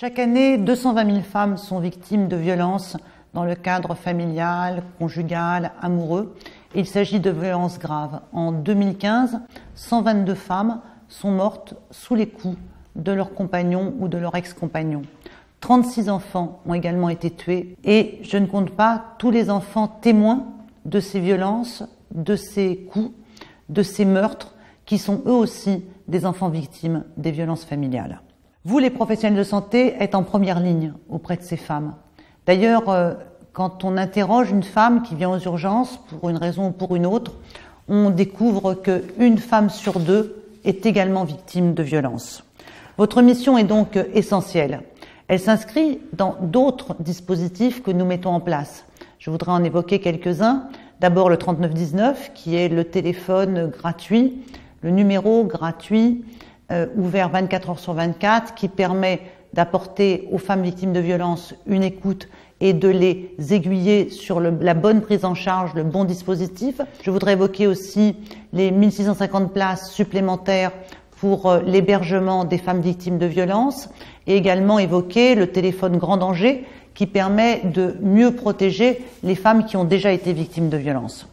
Chaque année, 220 000 femmes sont victimes de violences dans le cadre familial, conjugal, amoureux. Il s'agit de violences graves. En 2015, 122 femmes sont mortes sous les coups de leur compagnon ou de leur ex-compagnon. 36 enfants ont également été tués et je ne compte pas tous les enfants témoins de ces violences, de ces coups, de ces meurtres qui sont eux aussi des enfants victimes des violences familiales. Vous, les professionnels de santé, êtes en première ligne auprès de ces femmes. D'ailleurs, quand on interroge une femme qui vient aux urgences pour une raison ou pour une autre, on découvre qu'une femme sur deux est également victime de violences. Votre mission est donc essentielle. Elle s'inscrit dans d'autres dispositifs que nous mettons en place. Je voudrais en évoquer quelques-uns. D'abord le 3919, qui est le téléphone gratuit, le numéro gratuit, ouvert 24 heures sur 24, qui permet d'apporter aux femmes victimes de violences une écoute et de les aiguiller sur la bonne prise en charge, le bon dispositif. Je voudrais évoquer aussi les 1650 places supplémentaires pour l'hébergement des femmes victimes de violences et également évoquer le téléphone grand danger qui permet de mieux protéger les femmes qui ont déjà été victimes de violences.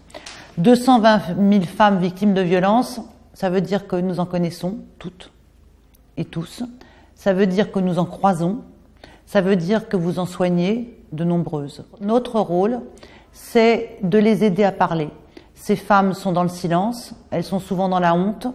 220 000 femmes victimes de violences, ça veut dire que nous en connaissons toutes et tous. Ça veut dire que nous en croisons. Ça veut dire que vous en soignez de nombreuses. Notre rôle, c'est de les aider à parler. Ces femmes sont dans le silence, elles sont souvent dans la honte.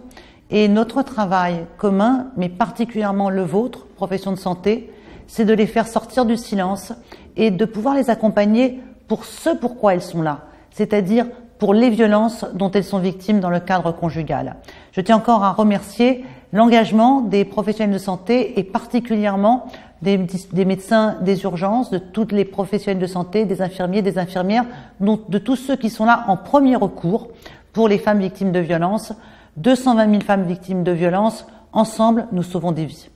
Et notre travail commun, mais particulièrement le vôtre, profession de santé, c'est de les faire sortir du silence et de pouvoir les accompagner pour ce pourquoi elles sont là, c'est-à-dire pour les violences dont elles sont victimes dans le cadre conjugal. Je tiens encore à remercier l'engagement des professionnels de santé et particulièrement des médecins des urgences, de toutes les professionnels de santé, des infirmiers, des infirmières, de tous ceux qui sont là en premier recours pour les femmes victimes de violences. 220 000 femmes victimes de violences, ensemble, nous sauvons des vies.